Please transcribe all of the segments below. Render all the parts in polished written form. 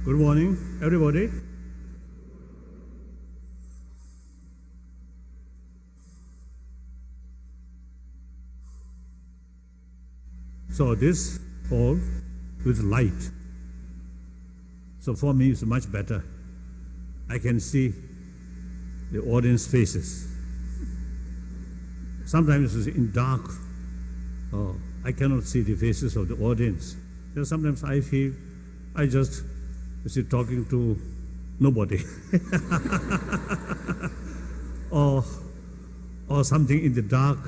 Good morning, everybody. So this hall with light. So for me, it's much better. I can see the audience faces. Sometimes it's in dark. I cannot see the faces of the audience. Then sometimes I feel I just talking to nobody. or something in the dark,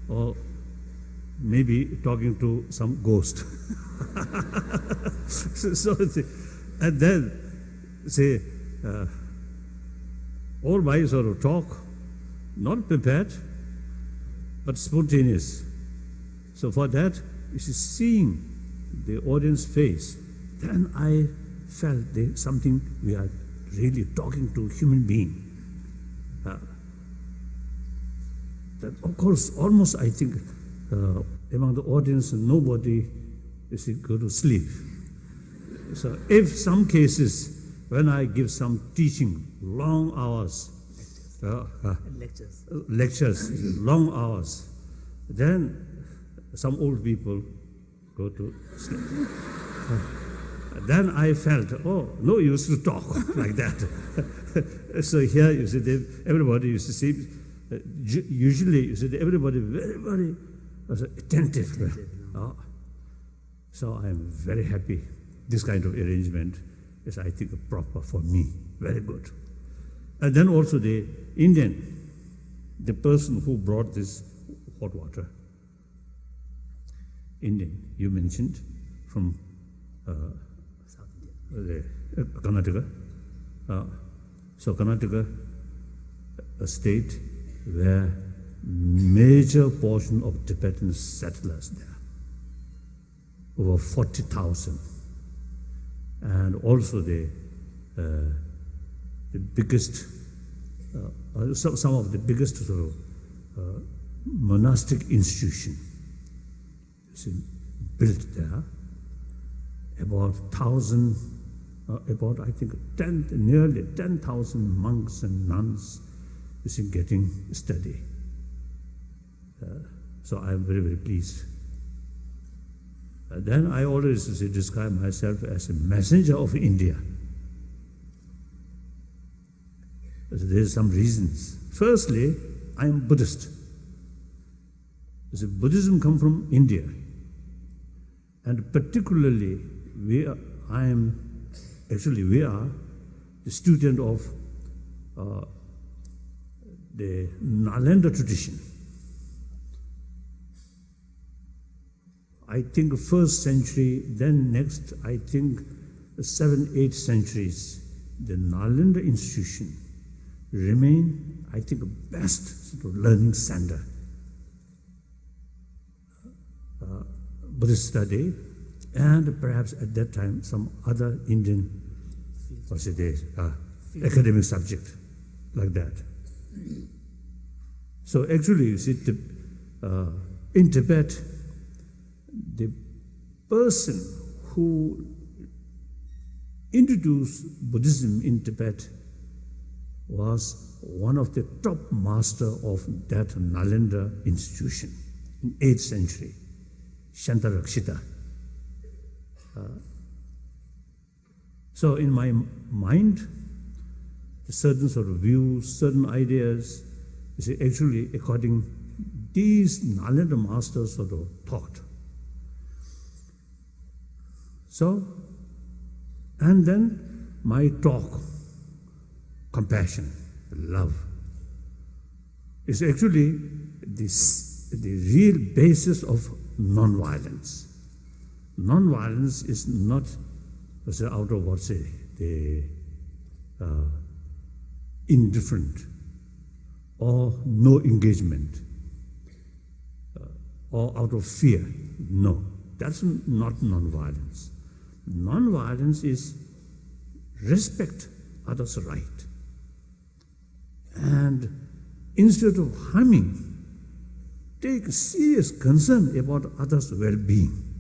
or maybe talking to some ghost. And then all my sort of talk, not prepared, but spontaneous. So for that, seeing the audience face, then I felt something we are really talking to a human being. That of course, almost I think among the audience, nobody is go to sleep. So if some cases, when I give some teaching, long hours, lectures, long hours, then some old people go to sleep. Then I felt, no use to talk like that. So here, everybody used to see, usually, everybody very, very attentive. So I am very happy. This kind of arrangement is, I think, proper for me. Very good. And then also the Indian, the person who brought this hot water, Indian, you mentioned, from South India. Karnataka. So Karnataka, a state where major portion of Tibetan settlers there, over 40,000, and also the biggest, some of the biggest sort of monastic institution built there. About 1,000, about I think nearly 10,000 monks and nuns getting study. So I am very, very pleased. Then I always describe myself as a messenger of India. So there's some reasons. Firstly, I am Buddhist. Buddhism comes from India. And particularly, we are the student of the Nalanda tradition. I think 1st century, then next, I think 7th, 8th centuries, the Nalanda institution remain, I think, the best sort of learning center. Buddhist study, and perhaps at that time some other Indian academic subject like that. So actually, you see, in Tibet, the person who introduced Buddhism in Tibet was one of the top master of that Nalanda institution in 8th century, Shantarakshita. So in my mind, certain sort of views, certain ideas, actually according these Nalanda masters sort of thought. So, and then my talk, compassion, love, is actually the real basis of non-violence. Non-violence is not out of the indifferent or no engagement or out of fear. No, that's not non-violence. Non-violence is respect others' right. And instead of harming, take serious concern about others' well-being.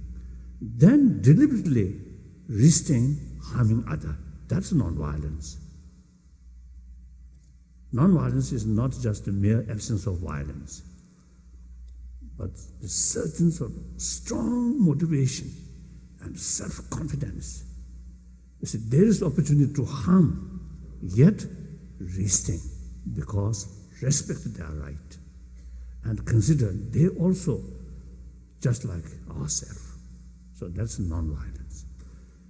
Then deliberately restrain harming other. That's non-violence. Non-violence is not just a mere absence of violence, but a certain sort of strong motivation and self-confidence. You see, there is opportunity to harm, yet restrain, because respect their right and consider they also just like ourselves. So that's non-violence.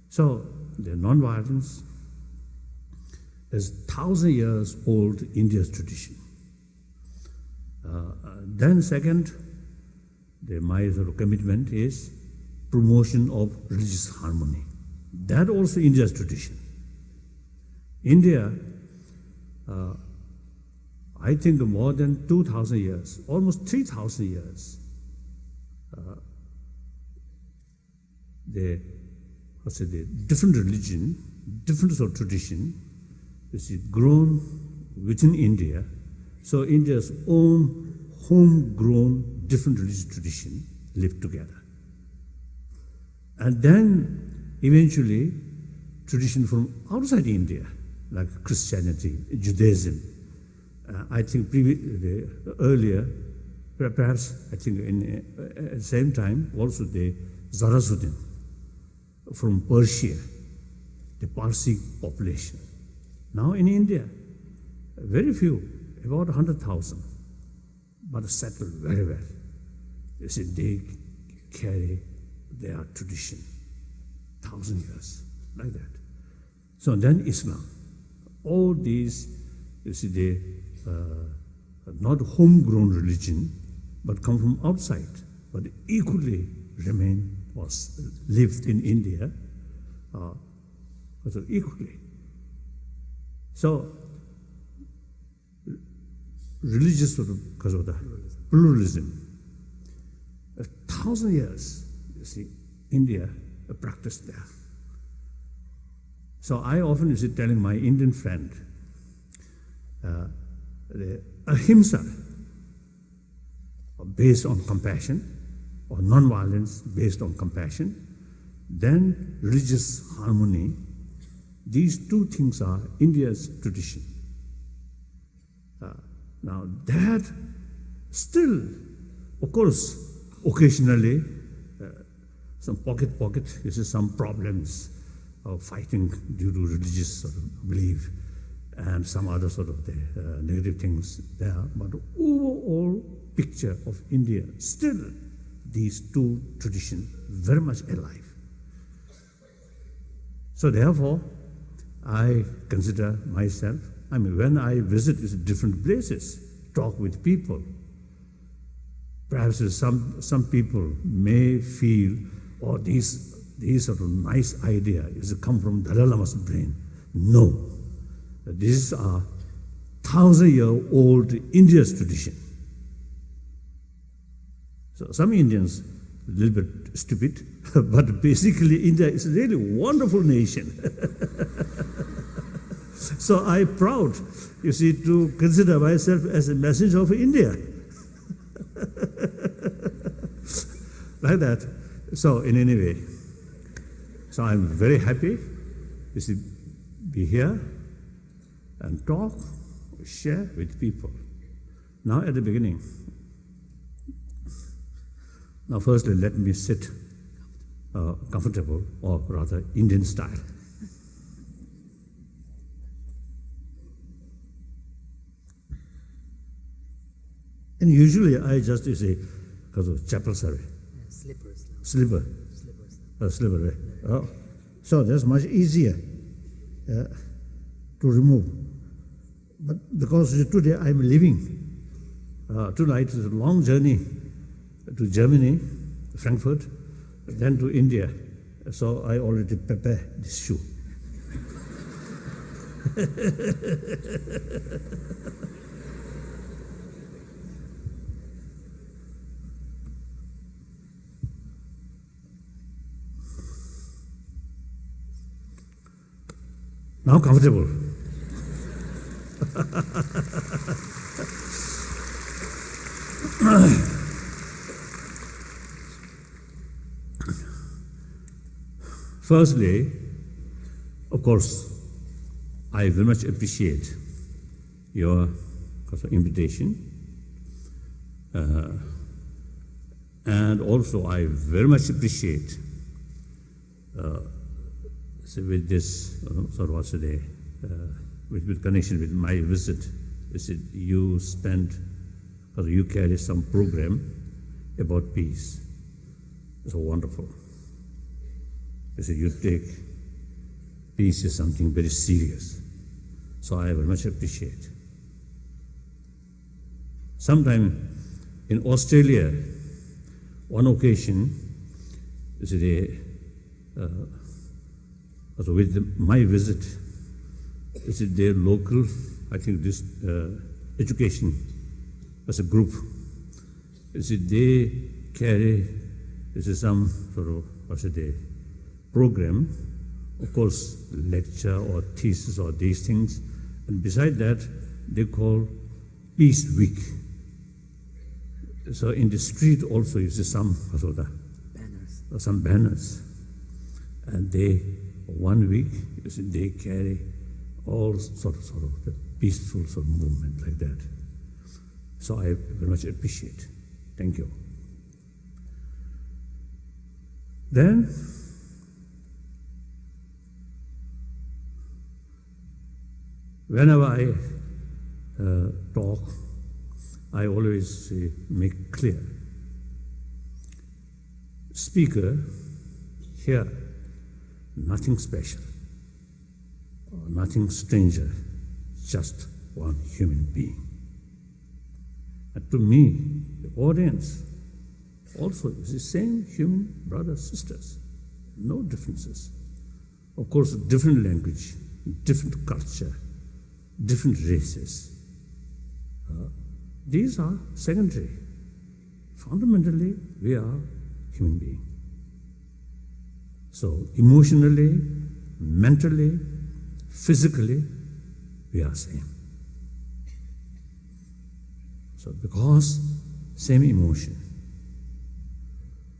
So the non-violence is 1,000 years old India's tradition. Then second, my sort of commitment is promotion of religious harmony. That also India's tradition. India, I think more than 2,000 years, almost 3,000 years, the different religion, different sort of tradition, is grown within India. So India's own homegrown different religious tradition live together. And then eventually tradition from outside India, like Christianity, Judaism. I think earlier, perhaps I think at the same time also the Zoroastrian from Persia, the Parsi population. Now in India, very few, about 100,000, but settled very well. You see, they carry their tradition, 1,000 years, like that. So then Islam, all these, you see, they not homegrown religion, but come from outside, but equally remain or lived in India, also equally. So, religious sort of pluralism, 1,000 years, you see, India practiced there. So I often is telling my Indian friend, the ahimsa, based on compassion, or non-violence based on compassion, then religious harmony. These two things are India's tradition. Now that still, of course, occasionally, some pocket, you see some problems of fighting due to religious sort of belief and some other sort of negative things there. But overall picture of India, still these two traditions very much alive. So therefore, I consider myself, when I visit different places, talk with people, perhaps some people may feel, oh, these sort of nice idea is come from Dalai Lama's brain. No, these are 1,000-year-old India's tradition. So some Indians, a little bit stupid, but basically India is a really wonderful nation. So I'm proud, you see, to consider myself as a messenger of India. Like that. So in any way, so I'm very happy, you see, be here and talk, share with people. Now at the beginning, now firstly let me sit comfortable, or rather Indian style. And usually I just say, because of chapel service. Slippers. Slipper. Slipper, right? Oh. So that's much easier to remove. But because today I'm leaving, tonight is a long journey to Germany, Frankfurt, then to India. So I already prepare this shoe. Now comfortable. Firstly, Of course, I very much appreciate your invitation. And also I very much appreciate with this with connection with my visit, you carry some program about peace. It's wonderful. You take peace is something very serious. So I very much appreciate. Sometime in Australia, one occasion, with my visit, their local, I think this education as a group, they carry some sort of program, of course, lecture or thesis or these things, and beside that, they call Peace Week. So in the street also you see some banners, and they 1 week they carry all sort of the peaceful sort of movement like that. So I very much appreciate. Thank you. Then whenever I talk, I always make clear. Speaker here, nothing special, or nothing stranger, just one human being. And to me, the audience also is the same human brothers, sisters, no differences. Of course, different language, different culture, different races. These are secondary. Fundamentally, we are human beings. So emotionally, mentally, physically, we are same. So because same emotion,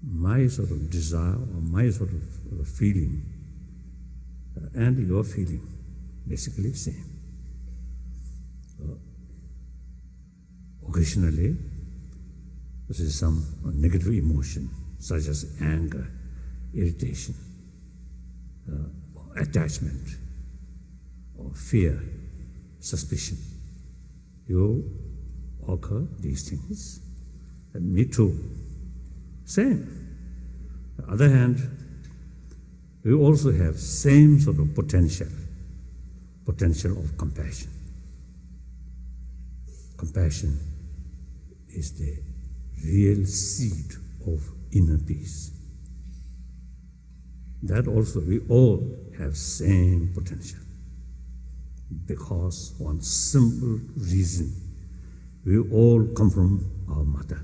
my sort of desire or my sort of feeling and your feeling, basically same. Occasionally, there is some negative emotion, such as anger, irritation, or attachment, or fear, suspicion. You occur these things, and me too. Same. On the other hand, we also have same sort of potential of compassion. Compassion is the real seed of inner peace. That also we all have same potential, because one simple reason, we all come from our mother.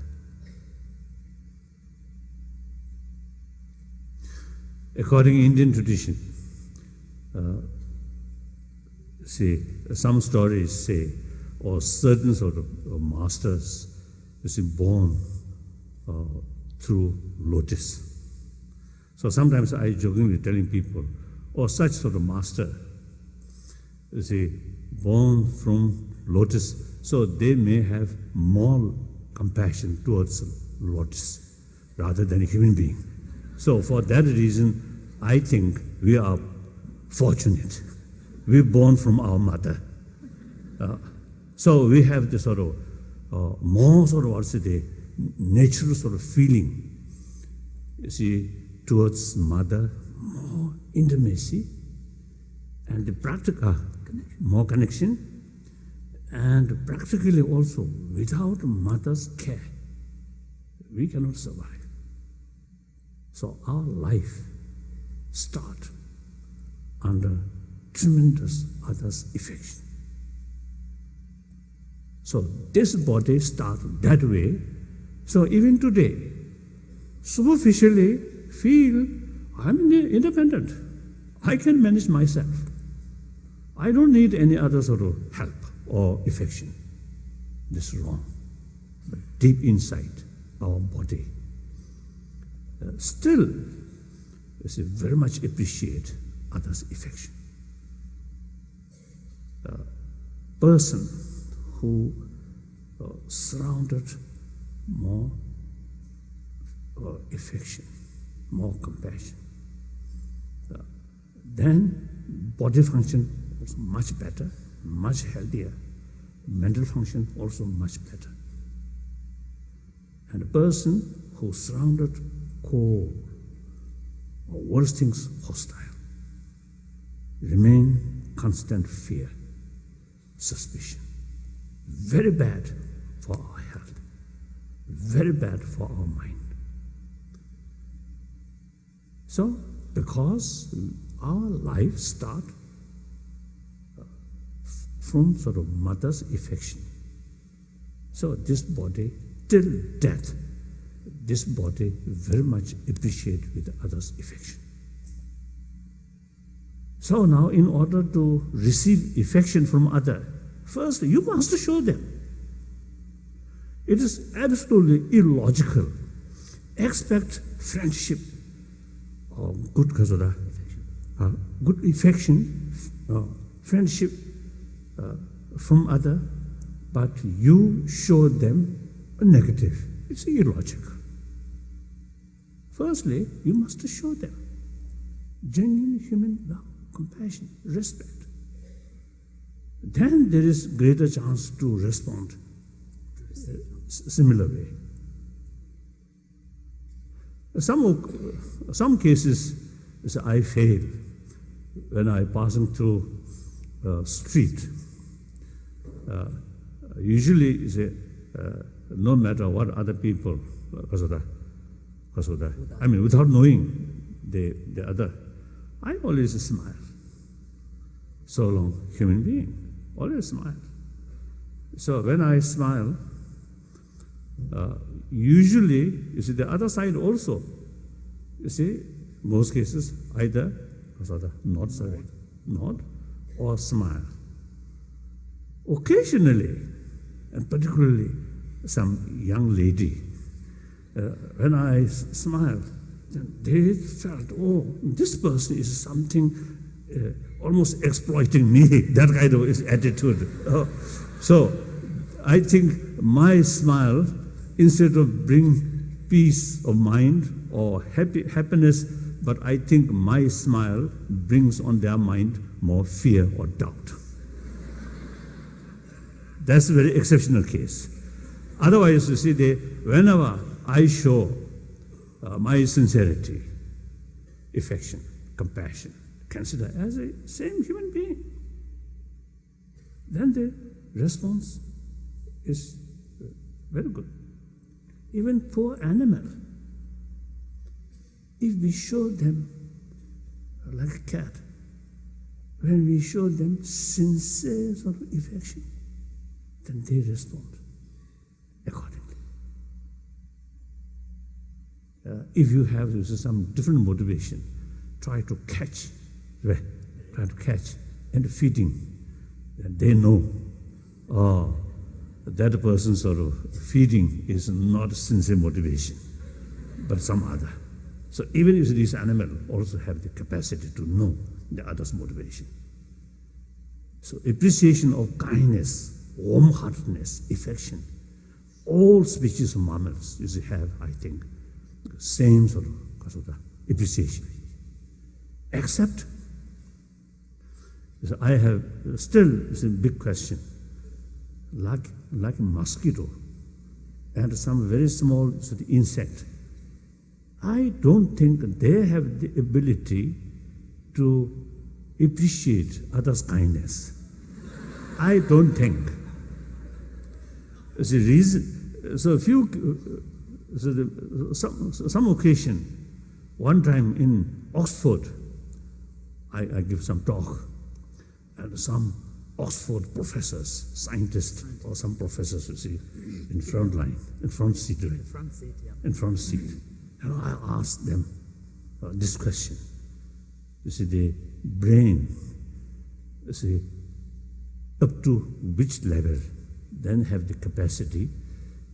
According to Indian tradition, some stories say, or certain sort of masters is born through lotus. So sometimes I jokingly telling people, such sort of master, born from lotus, so they may have more compassion towards lotus rather than a human being. So for that reason, I think we are fortunate. We're born from our mother. So we have this sort of more sort of the natural sort of feeling, towards mother, more intimacy, and the practical, more connection, and practically also, without mother's care, we cannot survive. So our life starts under tremendous others' affection. So this body starts that way. So even today, superficially feel I'm independent. I can manage myself. I don't need any other sort of help or affection. This is wrong. But deep inside our body, still, very much appreciate others' affection. person who surrounded more affection, more compassion, then body function was much better, much healthier. Mental function also much better. And a person who surrounded cold or worse things hostile, remain constant fear, suspicion. Very bad for our health, very bad for our mind. So, because our life starts from sort of mother's affection. So this body, till death, this body very much appreciates with others' affection. So now in order to receive affection from others, first you must show them. It is absolutely illogical. Expect friendship or good kasura, good affection, friendship from other, but you show them a negative. It's illogical. Firstly, you must show them genuine human love, compassion, respect. Then there is greater chance to respond similar way. Some cases, I fail when I passing through street. Usually, no matter what other people, I mean, without knowing the other, I always smile. So long, human being, always smile. So when I smile, usually, you see, the other side also, you see, most cases, either nod or smile. Occasionally, and particularly some young lady, when I smiled, they felt, oh, this person is something almost exploiting me, that kind of attitude. So I think my smile, instead of bring peace of mind or happiness, but I think my smile brings on their mind more fear or doubt. That's a very exceptional case. Otherwise, you see, whenever I show my sincerity, affection, compassion, consider as a same human being, then the response is very good. Even poor animal, if we show them, like a cat, when we show them sincere sort of affection, then they respond accordingly. If you have some different motivation, try to catch and feeding, and they know, that person's sort of feeding is not sincere motivation, but some other. So even if these animals also have the capacity to know the other's motivation. So appreciation of kindness, warm-heartedness, affection, all species of mammals have, I think, same sort of appreciation. Except, I have still, it's a big question, like a mosquito and some very small sort of insect, I don't think they have the ability to appreciate others' kindness. I don't think. The reason, some occasion, one time in Oxford, I give some talk, and some Oxford professors, scientists, or some professors, you see, in front line, in front seat. And I asked them this question. You see, the brain, you see, up to which level then have the capacity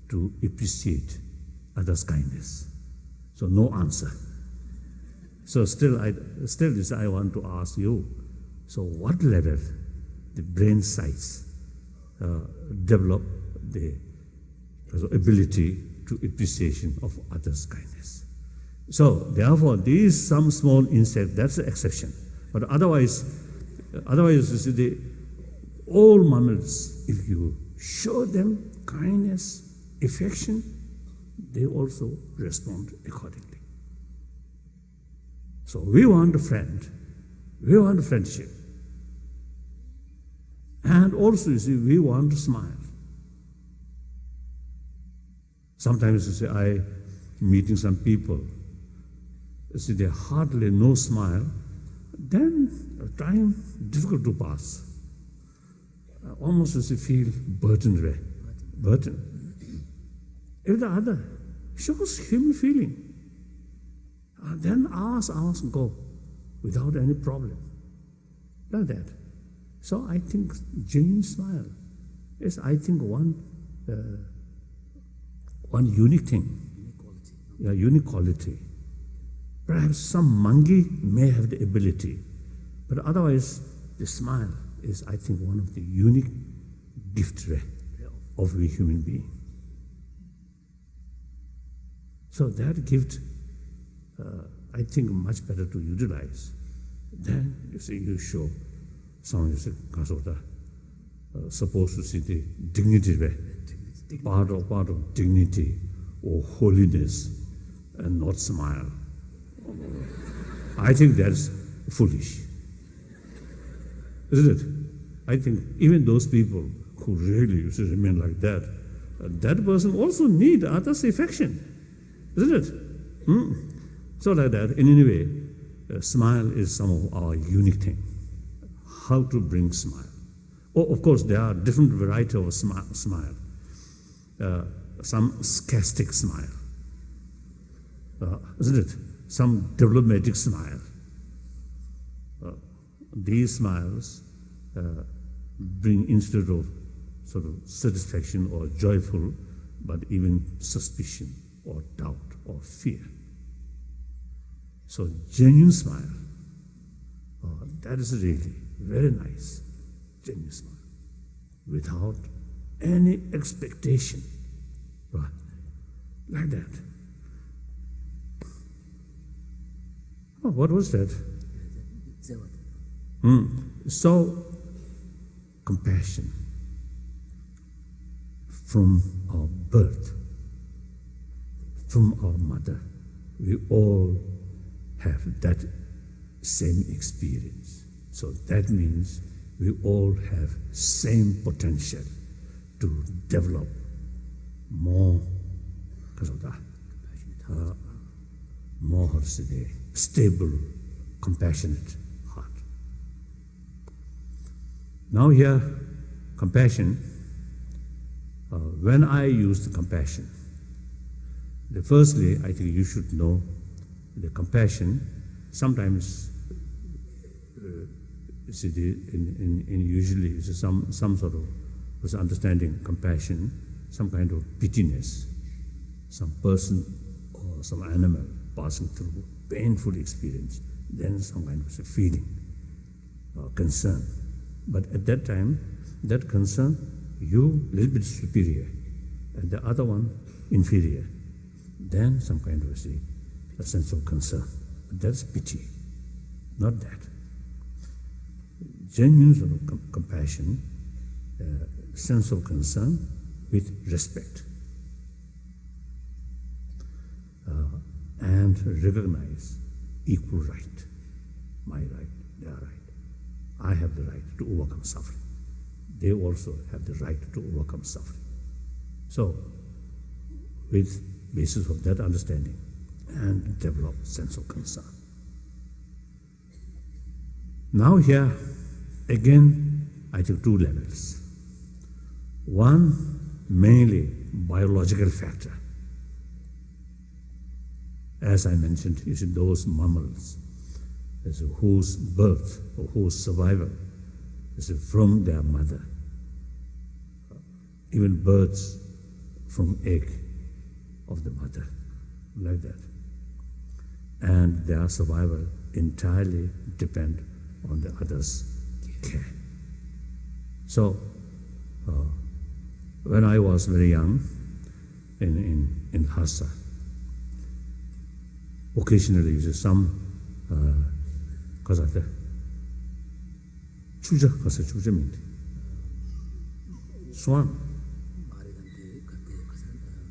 to appreciate others' kindness? So no answer. So still I want to ask you, so what level the brain size, develop the ability to appreciation of others' kindness. So, therefore, these some small insect, that's the exception. But otherwise, you see, all mammals, if you show them kindness, affection, they also respond accordingly. So we want a friend, we want a friendship. And also, you see, we want to smile. Sometimes, you see, I meeting some people, you see, they hardly no smile, then time difficult to pass. Almost as you feel burdened. If the other shows human feeling, then hours go without any problem. Like that. So I think genuine smile is, I think, one unique thing. Yeah, unique quality. Perhaps some monkey may have the ability, but otherwise the smile is, I think, one of the unique gifts of a human being. So that gift, I think, much better to utilize. Then, you see, you show some, you see, supposed to see the dignity, part of dignity or holiness, and not smile. I think that's foolish, isn't it? I think even those people who really remain like that, that person also need others' affection, isn't it? So like that, in any way, smile is some of our unique thing. How to bring smile. Oh, of course, there are different varieties of smile. Some sarcastic smile, isn't it? Some diplomatic smile. These smiles bring, instead of sort of satisfaction or joyful, but even suspicion or doubt or fear. So genuine smile, that is really very nice. Genuine smile, without any expectation, right? Like that. Oh, what was that? So, compassion from our birth, from our mother, we all have that same experience. So that means we all have same potential to develop more, more, how to say, stable, compassionate heart. Now here, compassion, when I use the compassion, firstly, I think you should know the compassion, sometimes usually some sort of understanding compassion, some kind of pityness, some person or some animal passing through painful experience, then some kind of feeling or concern. But at that time, that concern, you a little bit superior, and the other one inferior. Then some kind of a sense of concern. But that's pity, not that. Genuine sort of compassion, sense of concern with respect, and recognize equal right. My right, their right. I have the right to overcome suffering. They also have the right to overcome suffering. So, with basis of that understanding, and develop sense of concern. Now here, again, I think two levels. One, mainly biological factor. As I mentioned, you see those mammals whose birth or whose survival is from their mother. Even birds from egg of the mother, like that. And their survival entirely depend on the other's care. So, when I was very young in Lhasa, occasionally you see some kazate chuja kasa chuja minti swan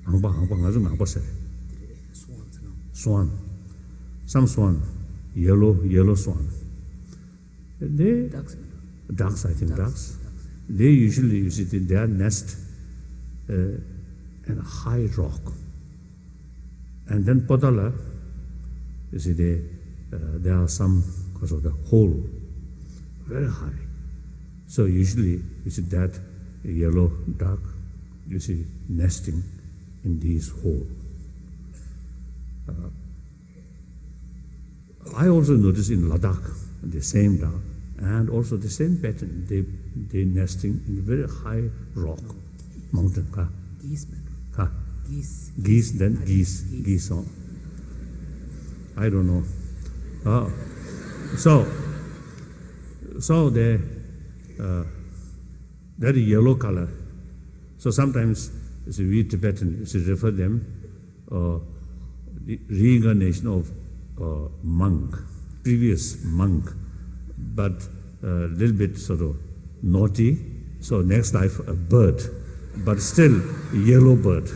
angpa ngazu ngapa se swan, some swan, yellow swan. They ducks, I think ducks. They usually you see their nest in a high rock, and then potala. You see there are some because of the hole very high. So usually you see that yellow duck you see nesting in these holes. I also noticed in Ladakh the same duck and also the same pattern. They nesting in very high rock mountain. Geese, Geese, then geese on. I don't know. So they that yellow color. So sometimes we Tibetans refer them the reincarnation of monk, previous monk, but a little bit sort of naughty. So next life a bird, but still yellow bird.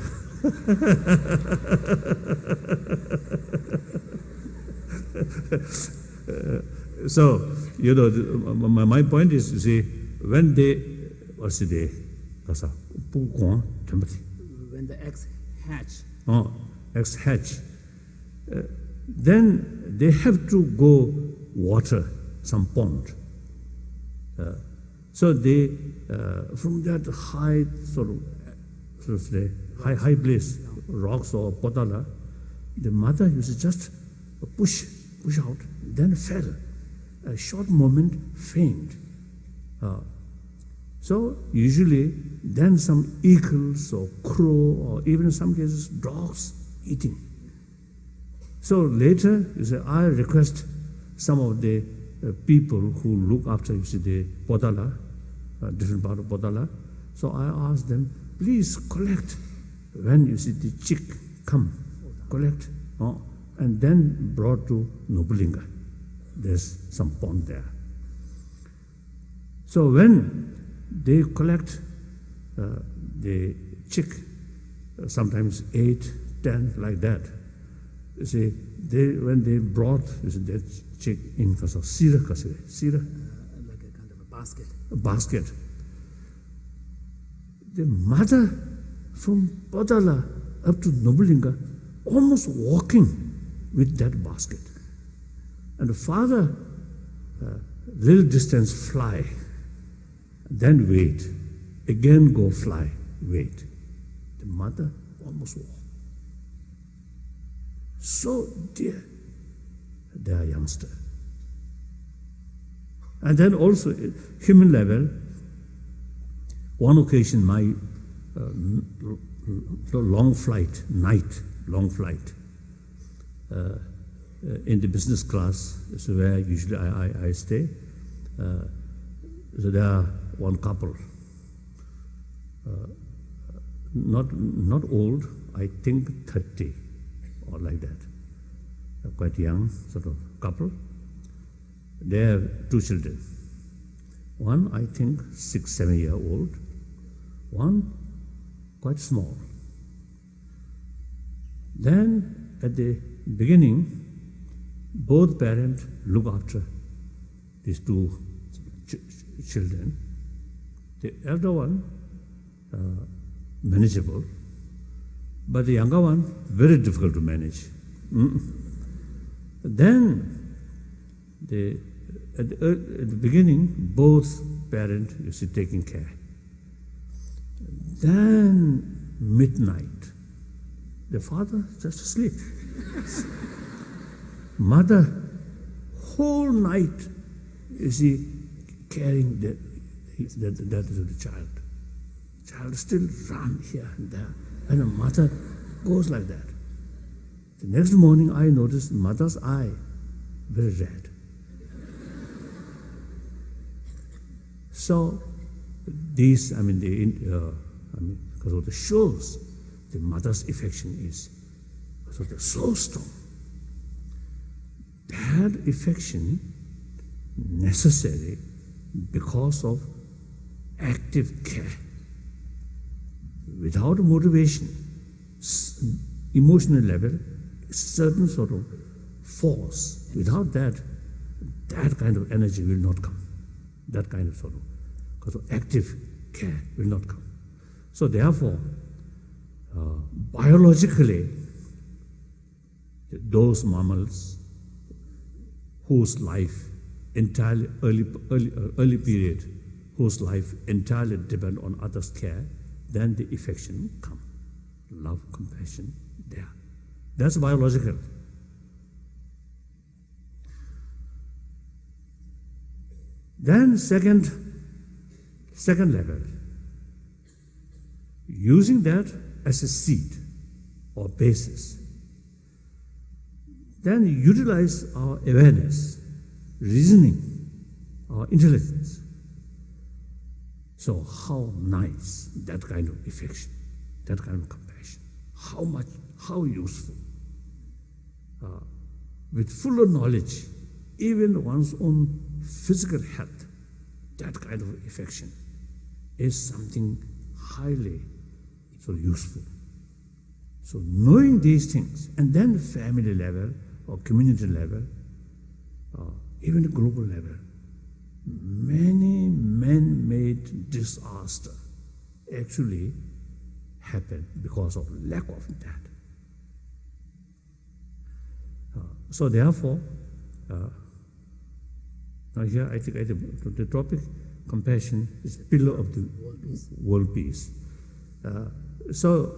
So, you know, my point is, you see, when they, what's the day? When the eggs hatch. Eggs hatch. Then they have to go water some pond. So they, from that high sort of say, high place, rocks or potala, the mother used to just push out, then fell. A short moment, faint. So usually, then some eagles or crow or even in some cases dogs eating. So later, you say, I request some of the people who look after, you see, the potala, different part of potala. So I ask them, please collect when you see the chick come, collect, and then brought to Nobulinga. There's some pond there. So when they collect the chick, sometimes 8, 10, like that, you see, when they brought that chick in kasa sira, like a kind of a basket. A basket. The mother from Padala up to Nobulinga almost walking with that basket. And the father, little distance fly, then wait, again go fly, wait. The mother almost walk. So dear, their youngster. And then also, human level, one occasion my long flight, long flight, in the business class, so where usually I stay, so there are one couple, not old, I think 30 or like that, quite young sort of couple. They have 2 children. One, I think, 6, 7 year old. One, quite small. Then, at the beginning, both parents look after these 2 children. The elder one, manageable, but the younger one, very difficult to manage. Then, at the beginning, both parents, you see, taking care. Then, midnight, the father just asleep. Mother, whole night, you see, carrying the child. Child still run here and there, and the mother goes like that. The next morning, I noticed mother's eye very red. So these, because of the shows, the mother's affection is so they're so strong. That affection necessary because of active care. Without motivation, emotional level, certain sort of force. Without that, that kind of energy will not come. That kind of sort of, because of active care will not come. So therefore, biologically, those mammals whose life entirely early period, whose life entirely depend on others' care, then the affection come, love, compassion, there. That's biological. Then second level, using that as a seed or basis, then utilize our awareness, reasoning, our intelligence. So how nice that kind of affection, that kind of compassion, how useful. With fuller knowledge, even one's own physical health, that kind of affection is something highly so useful. So knowing these things, and then family level or community level, even the global level, many man-made disaster actually happen because of lack of that. So therefore, now here I think the topic, compassion, is pillar of the world peace. So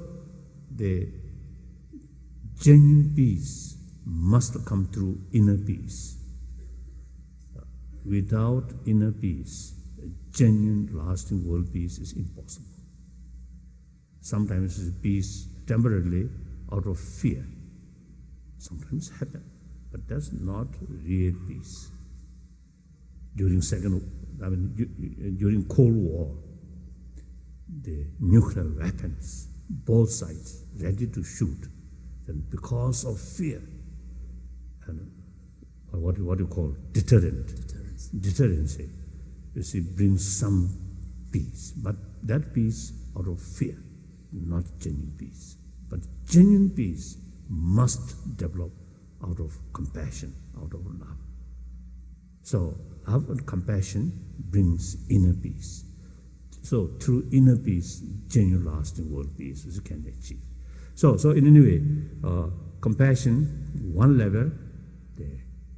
the genuine peace must come through inner peace. Without inner peace, genuine, lasting world peace is impossible. Sometimes it's peace temporarily out of fear. Sometimes happen, but that's not real peace. During Cold War, the nuclear weapons, both sides ready to shoot, and because of fear and what you call deterrence, you see, brings some peace, but that peace out of fear, not genuine peace. But genuine peace must develop out of compassion, out of love. So love and compassion brings inner peace. So through inner peace, genuine lasting world peace we can achieve. So in any way, compassion, one level,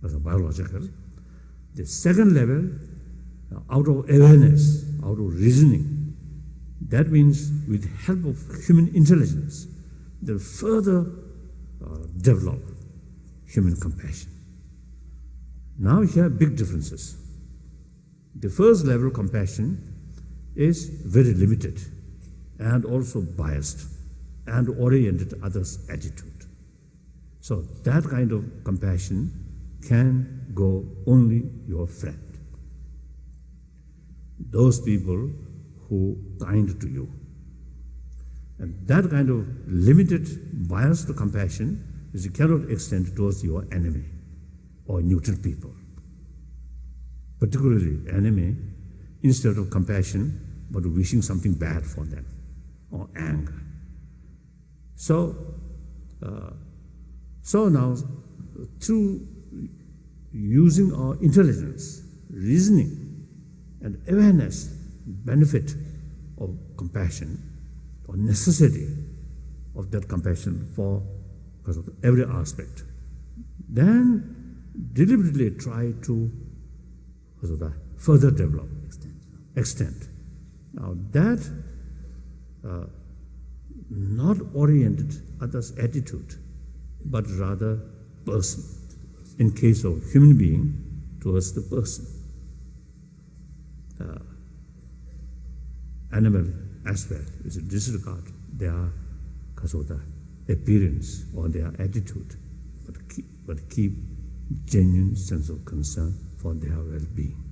as a biological. The second level, out of awareness, out of reasoning. That means with help of human intelligence, they'll further develop human compassion. Now here are big differences. The first level of compassion is very limited and also biased and oriented to others' attitude. So that kind of compassion can go only your friend. Those people who kind to you. And that kind of limited, biased compassion is you cannot extend towards your enemy or neutral people. Particularly enemy, instead of compassion, but wishing something bad for them, or anger. So now, through using our intelligence, reasoning, and awareness, benefit of compassion, or necessity of that compassion because of every aspect, then deliberately try to further develop, extend. Now that not oriented others' attitude, but rather person. In case of human being, towards the person. Animal as well is a disregard their because of the appearance or their attitude, but keep genuine sense of concern for their well-being.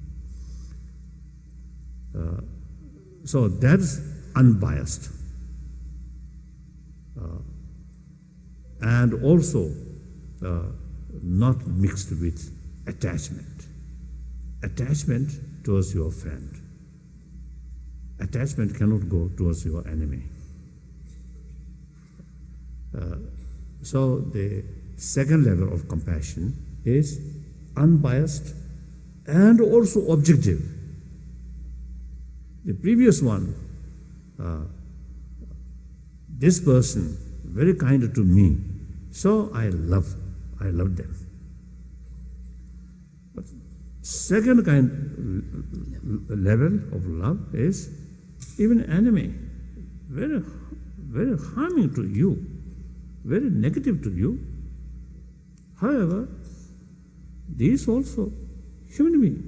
So that's unbiased. And also not mixed with attachment. Attachment towards your friend. Attachment cannot go towards your enemy. So the second level of compassion is unbiased and also objective. The previous one, this person very kind to me, so I love them. But second level of love is even enemy, very, very harming to you, very negative to you. However, these also human being,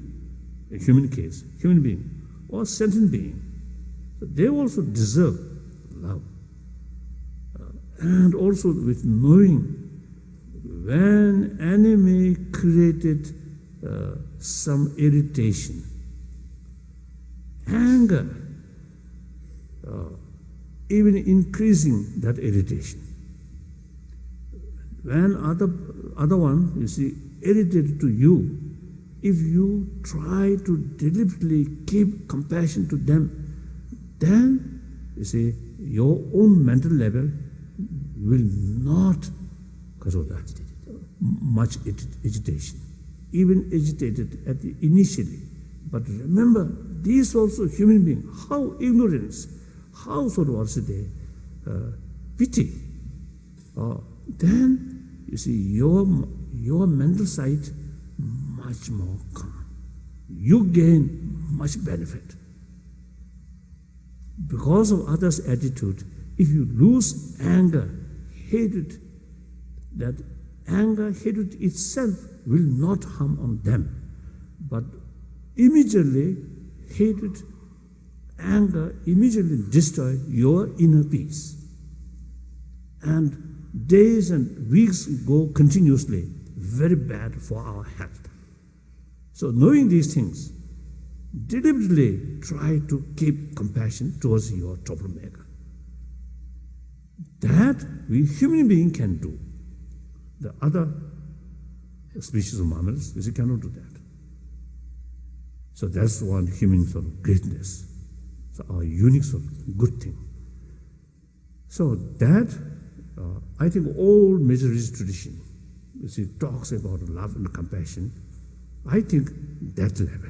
a human case, human being or sentient being, so they also deserve love. And also with knowing when enemy created some irritation, anger, even increasing that irritation. When other one, you see, irritated to you, if you try to deliberately keep compassion to them, then, you see, your own mental level will not cause of that much agitation, even agitated at the initially. But remember, these also human being, how ignorance, how sort of also they pity. Then you see your mental side much more calm. You gain much benefit. Because of others' attitude, if you lose anger, hatred, that anger, hatred itself will not harm on them. But immediately, hatred, anger immediately destroy your inner peace. And days and weeks go continuously, very bad for our health. So knowing these things, deliberately try to keep compassion towards your troublemaker. That we human being can do. The other species of mammals, we cannot do that. So that's one human sort of greatness. So our unique sort of good thing. So that, I think all major religious tradition, you see, talks about love and compassion. I think that level.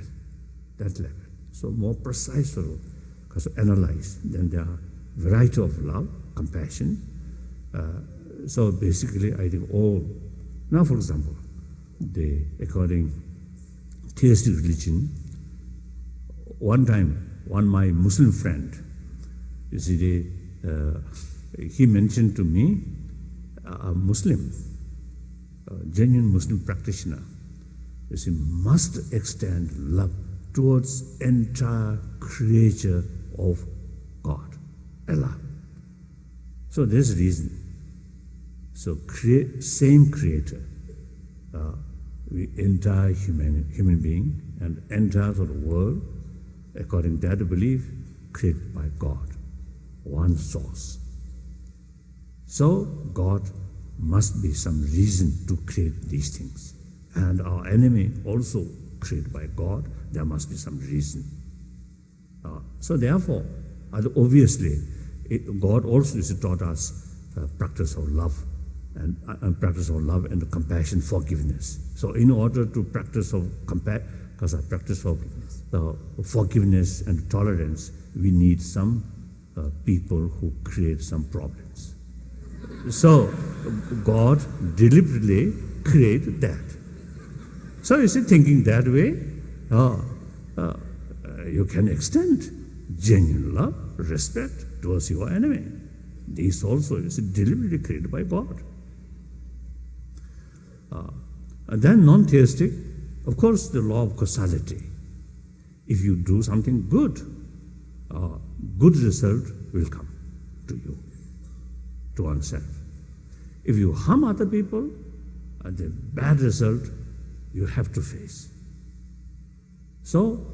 So more precise sort of, because analyze, then there are variety of love, compassion. So basically, I think all, now for example, according theistic religion, one time, my Muslim friend, you see, he mentioned to me, a Muslim, a genuine Muslim practitioner, you see, must extend love towards entire creature of God, Allah. So there's reason. So same creator, entire human being and entire sort of world, according to that belief, created by God, one source. So God must be some reason to create these things. And our enemy also created by God, there must be some reason. So therefore, obviously, God also taught us practice of love and practice of love and compassion, forgiveness. So in order to practice of forgiveness and tolerance, we need some people who create some problems. So God deliberately created that. So you see, thinking that way, you can extend genuine love, respect towards your enemy. This also is deliberately created by God. And then non-theistic, of course, the law of causality. If you do something good, good result will come to you, to oneself. If you harm other people, the bad result you have to face. So,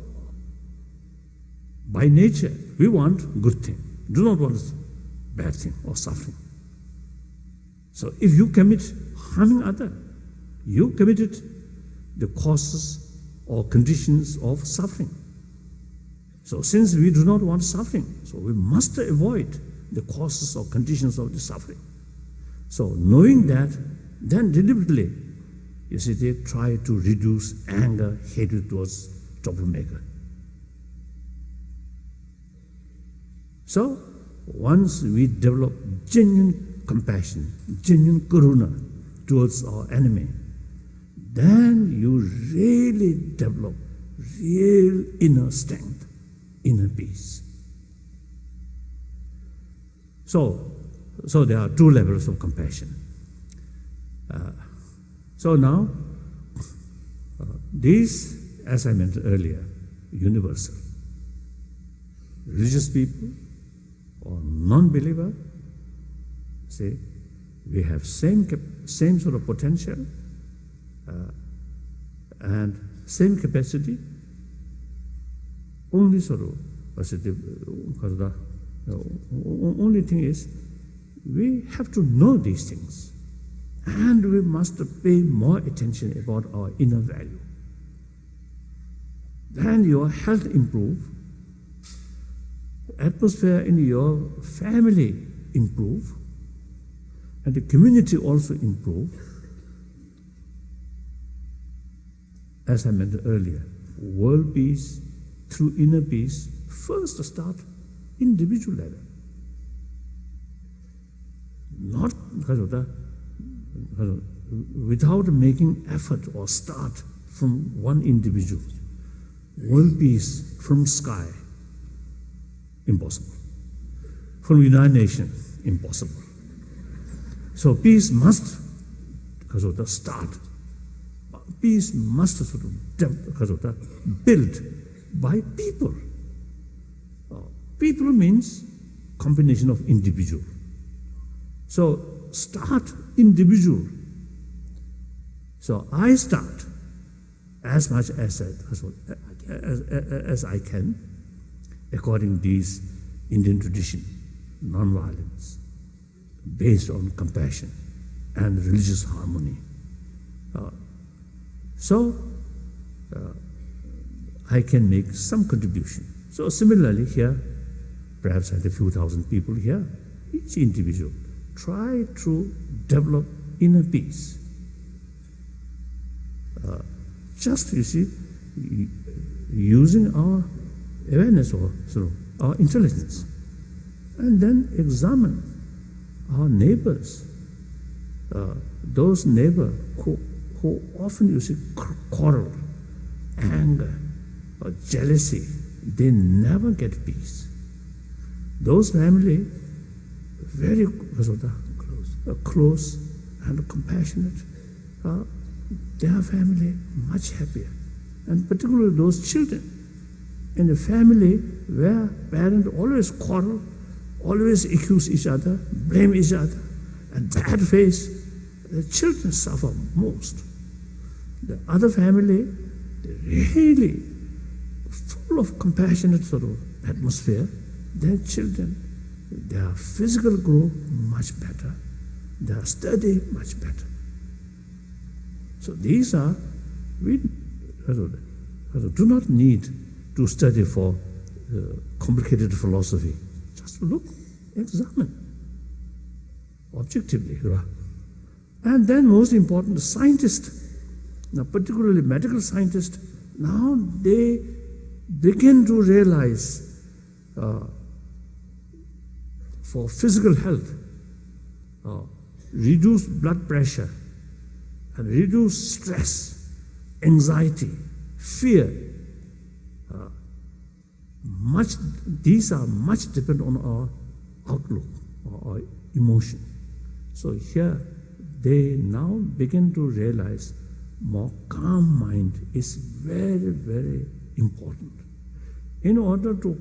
By nature, we want good thing. Do not want bad thing or suffering. So if you commit harming other, you committed the causes or conditions of suffering. So since we do not want suffering, so we must avoid the causes or conditions of the suffering. So knowing that, then deliberately, you see, they try to reduce anger, hatred towards troublemaker. So once we develop genuine compassion, genuine karuna towards our enemy, then you really develop real inner strength, inner peace. So there are two levels of compassion. So now, these, as I mentioned earlier, universal. Religious people or non-believer, say, we have same sort of potential and same capacity. Only sort of, only thing is, we have to know these things, and we must pay more attention about our inner value. Then your health improve, atmosphere in your family improve, and the community also improve. As I mentioned earlier, world peace through inner peace, first start individual level. Not without making effort or start from one individual. World peace from sky, impossible. From United Nations, impossible. So peace must start. Peace must sort of built by people. People means combination of individual. So start individual. So I start as much as I can, according to this Indian tradition, non-violence, based on compassion and religious harmony. So I can make some contribution. So similarly here, perhaps at a few thousand people here, each individual try to develop inner peace. Just, you see, using our awareness or our intelligence, and then examine our neighbors, those neighbors who often, you see, quarrel, anger, or jealousy, they never get peace. Those family, very close and compassionate, their family much happier. And particularly those children in the family where parents always quarrel, always accuse each other, blame each other, and that face, the children suffer most. The other family, really full of compassionate sort of atmosphere, their children, their physical growth much better, their study much better. So these are, we do not need to study for complicated philosophy. Just look, examine, objectively. And then most important, the scientists, now particularly medical scientists, now they begin to realize for physical health, reduce blood pressure, and reduce stress, anxiety, fear. These are much depend on our outlook or our emotion. So here they now begin to realize more calm mind is very, very important. In order to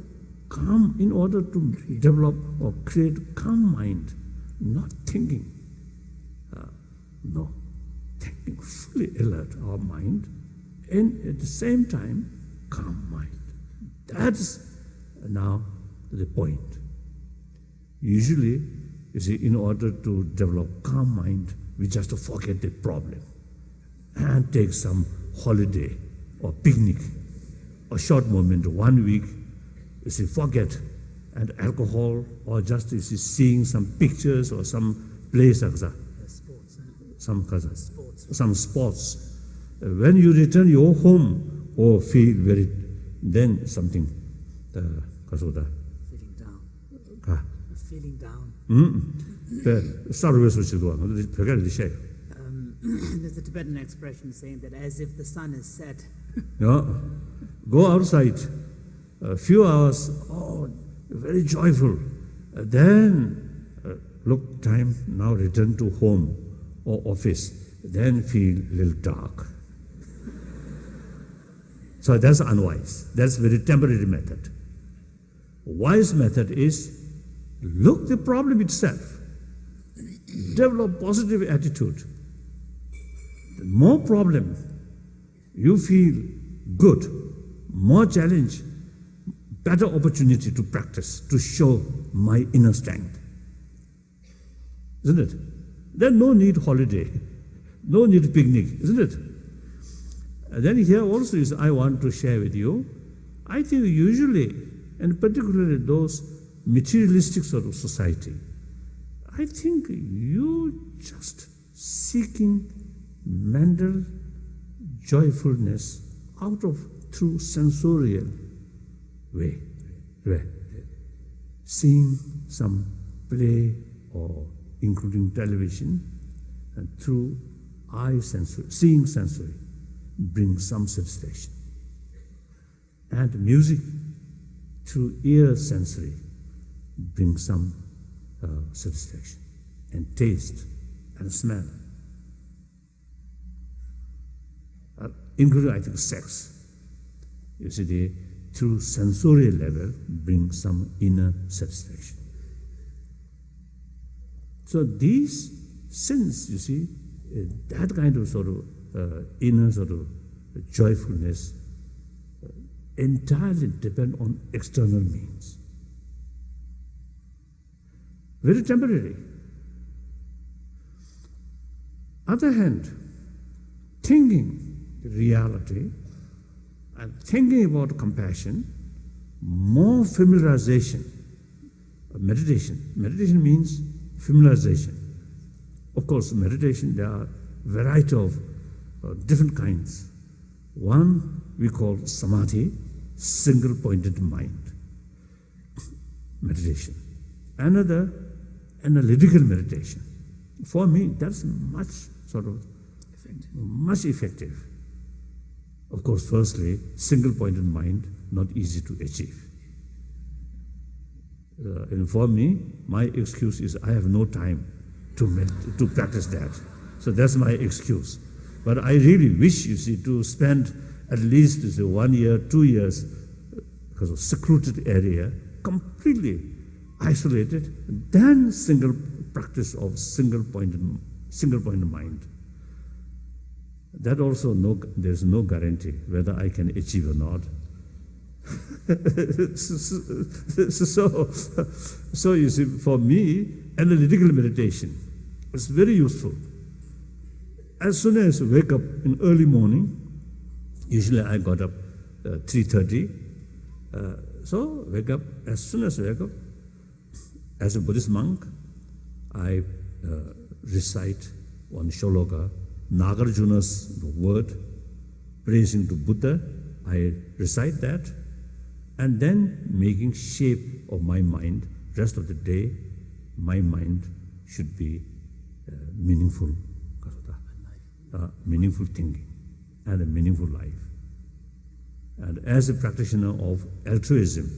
develop or create calm mind, not thinking, thinking fully alert our mind, and at the same time, calm mind. That's Now, to the point. Usually, you see, in order to develop calm mind, we just forget the problem and take some holiday or picnic, a short moment, 1 week, you see, forget, and alcohol, or just you see, seeing some pictures or some place, Sports. some sports. When you return your home, or feel very, then something, Feeling down. Feeling down. There's a Tibetan expression saying that as if the sun is set. Go outside, a few hours, very joyful. Then, look, time, now return to home or office, then feel a little dark. So that's unwise. That's very temporary method. Wise method is look the problem itself. Develop positive attitude. The more problem, you feel good, more challenge, better opportunity to practice, to show my inner strength. Isn't it? There's no need holiday, no need picnic, isn't it? And then here also is I want to share with you, I think usually, and particularly those materialistic sort of society, I think you just seeking mental joyfulness out of through sensorial way. Seeing some play or including television, and through eye sensory, seeing sensory, brings some satisfaction. And music through ear sensory brings some satisfaction. And taste and smell. Including, I think, sex. You see, through sensorial level brings some inner satisfaction. So these sins, you see, that kind of sort of inner sort of joyfulness entirely depend on external means. Very temporary. Other hand, thinking the reality and thinking about compassion, more familiarization, meditation. Meditation means familiarization. Of course, meditation, there are a variety of different kinds. One we call samadhi, single-pointed mind, meditation. Another, analytical meditation. For me, that's much effective. Of course, firstly, single-pointed mind, not easy to achieve. And for me, my excuse is I have no time to practice that. So that's my excuse. But I really wish, you see, to spend at least 1 year, 2 years, because of secluded area, completely isolated, then single practice of single-pointed mind. That also, there's no guarantee whether I can achieve or not. So you see, for me, analytical meditation is very useful. As soon as I wake up in early morning, usually I got up 3:30. So wake up, as soon as I wake up, as a Buddhist monk, I recite one shloka, Nagarjuna's word, praising to Buddha. I recite that, and then making shape of my mind. Rest of the day, my mind should be meaningful, meaningful thinking, and a meaningful life. And as a practitioner of altruism,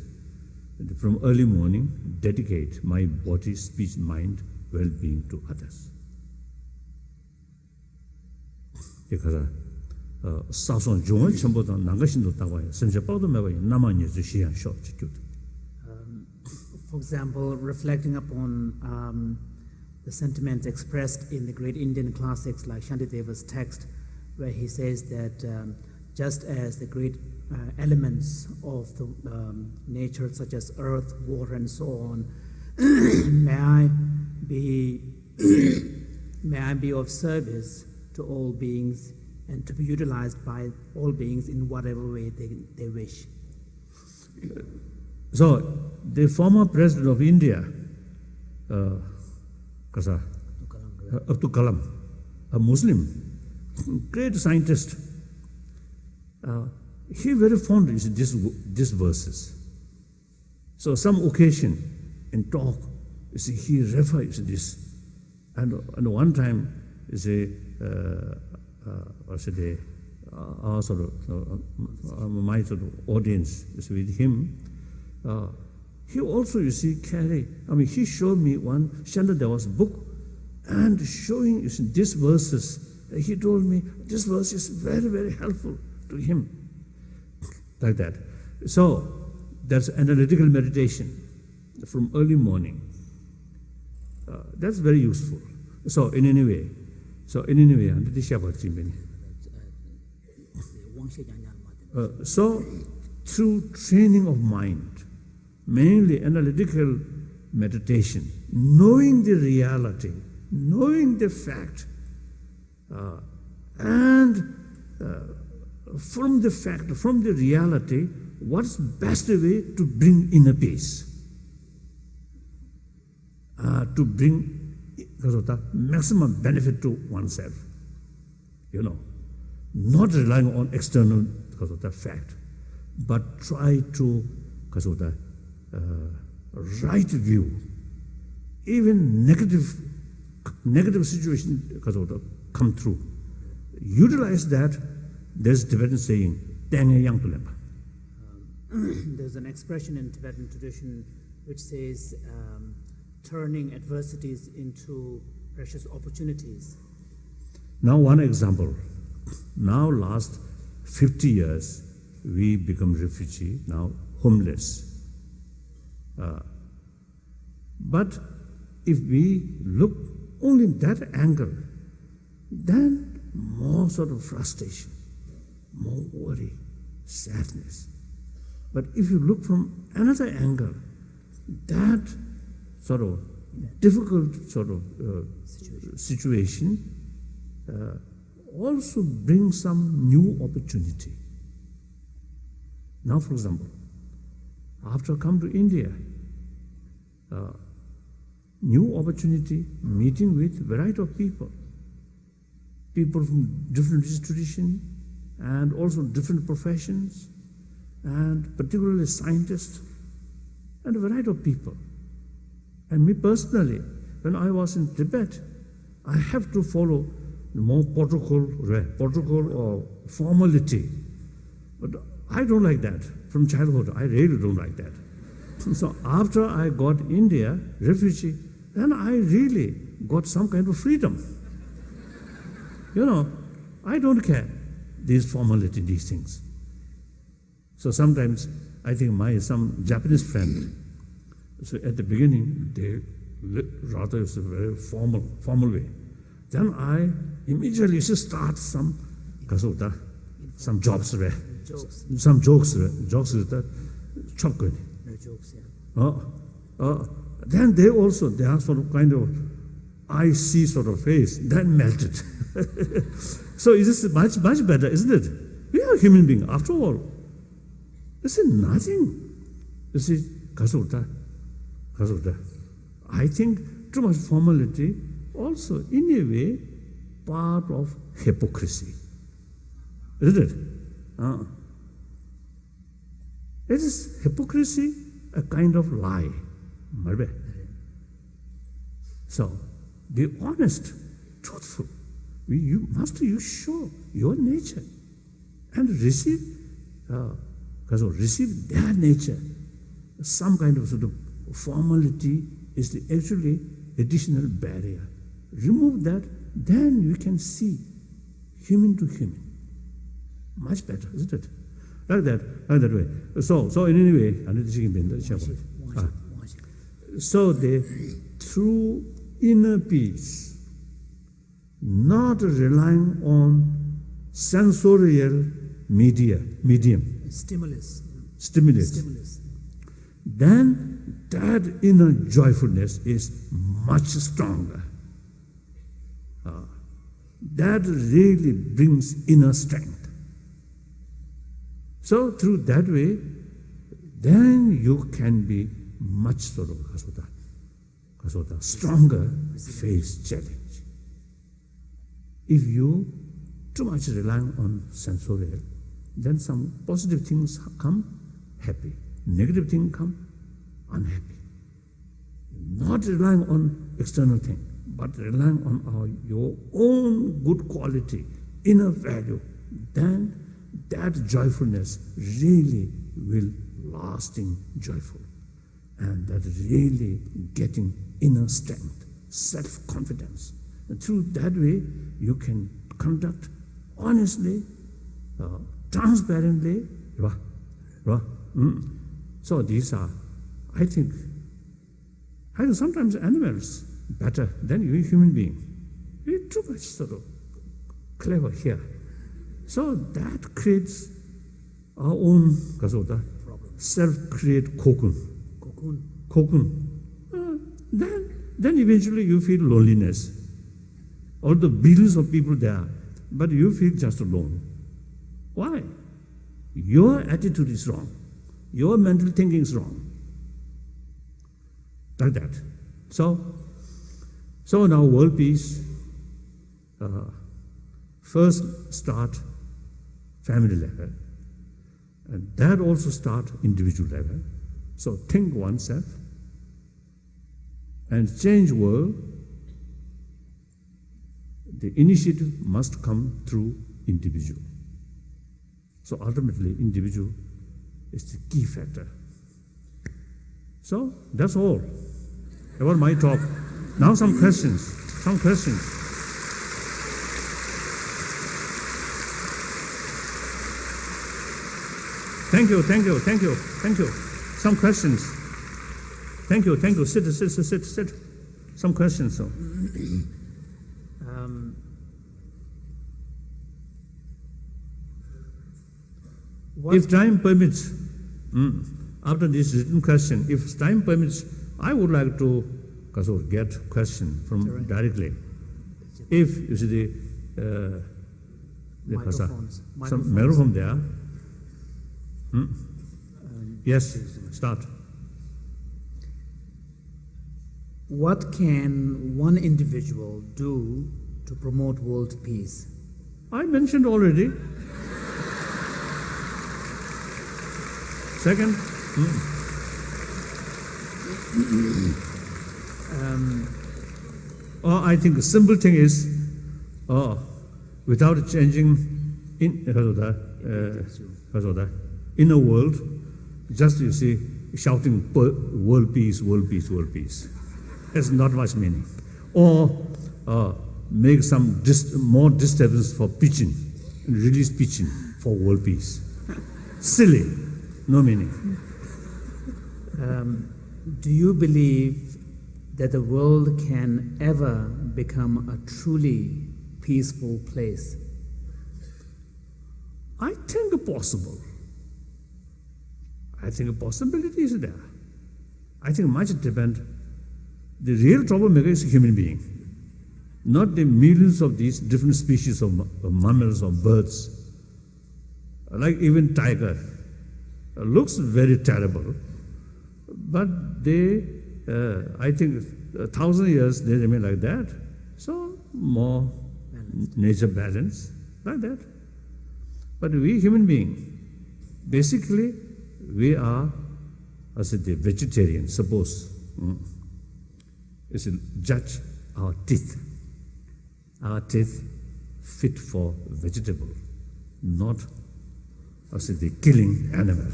from early morning, dedicate my body, speech, mind, well-being to others. Because 사선 중을 전부 다 나가신도 따와요. 선제 뻗어 매와요. 나만 예수 시한 쇼 지교도. For example, reflecting upon the sentiments expressed in the great Indian classics like Shantideva's text, where he says that just as the great elements of the nature, such as earth, water, and so on, may I be of service to all beings and to be utilized by all beings in whatever way they wish. So, the former president of India, Abdul Kalam, a Muslim, great scientist, he very fond of these verses. So, some occasion in talk, he refers to this. And one time, my sort of audience is with him. He also, he showed me one, there was a book, and showing these verses, he told me this verse is very, very helpful to him. Like that. So, that's analytical meditation from early morning. That's very useful. So, in any way, so, through training of mind, mainly analytical meditation, knowing the reality, knowing the fact, and from the fact, from the reality, what's the best way to bring inner peace? To bring maximum benefit to oneself, not relying on external fact, but try to right view, even negative situation come through. Utilize that. There's Tibetan saying, there's an expression in Tibetan tradition which says, turning adversities into precious opportunities. Now one example. Now last 50 years, we become refugee, now homeless. But if we look only that angle, then more sort of frustration, more worry, sadness. But if you look from another angle, that sort of difficult sort of situation also brings some new opportunity. Now, for example, after I come to India, new opportunity, meeting with variety of people from different traditions and also different professions, and particularly scientists, and a variety of people. And me personally, when I was in Tibet, I have to follow more protocol or formality. But I don't like that. From childhood, I really don't like that. So after I got India, refugee, then I really got some kind of freedom. I don't care these formality, these things. So sometimes I think some Japanese friend, so at the beginning, they rather it's a very formal way. Then I immediately start some jobs, some jokes, chop good. Then they are sort of kind of icy sort of face, then melted. So it is much better, isn't it? We are human beings, after all. This is nothing. This is kasuta. I think too much formality also, in a way, part of hypocrisy. Isn't it? It is hypocrisy, a kind of lie. So, be honest, truthful. You must show your nature and receive their nature. Some kind of sort of formality is actually additional barrier. Remove that, then you can see human to human. Much better, isn't it? Like that way. So in any way, so through inner peace, not relying on sensorial medium, Stimulus. stimulus, then that inner joyfulness is much stronger. That really brings inner strength. So through that way, then you can be much stronger face challenge. If you too much rely on sensorial, then some positive things come, happy. Negative things come, unhappy. Not relying on external things, but relying on your own good quality, inner value, then that joyfulness really will lasting joyful. And that really getting inner strength, self-confidence. And through that way, you can conduct honestly, transparently. So these are, I think sometimes animals better than you human being. We're too much clever here. So that creates our own self-create cocoon. Then eventually you feel loneliness. All the billions of people there, but you feel just alone. Why? Your attitude is wrong. Your mental thinking is wrong. Like that. So now world peace, first start family level, and that also start individual level. So think oneself and change world. The initiative must come through individual. So ultimately, individual is the key factor. So that's all about my talk. Now some questions. Thank you. Some questions. Thank you. Sit. Some questions. So. If time permits, after this written question, if time permits, I would like to get question from directly. If you see the some microphone there. Yes, start. What can one individual do to promote world peace? I mentioned already. Second. I think the simple thing is, without changing inner world, just you see shouting world peace. There's not much meaning. Or make some more disturbance for pitching, release pitching for world peace. Silly, no meaning. Do you believe that the world can ever become a truly peaceful place? I think possible. I think a possibility is there. I think much depends. The real troublemaker is a human being, not the millions of these different species of mammals or birds. Like even tiger, looks very terrible, but they, I think 1,000 years they remain like that. So more nature balance, like that. But we human beings, basically, we are, as the vegetarian, suppose, is to judge our teeth. Our teeth fit for vegetable, not as the killing animal.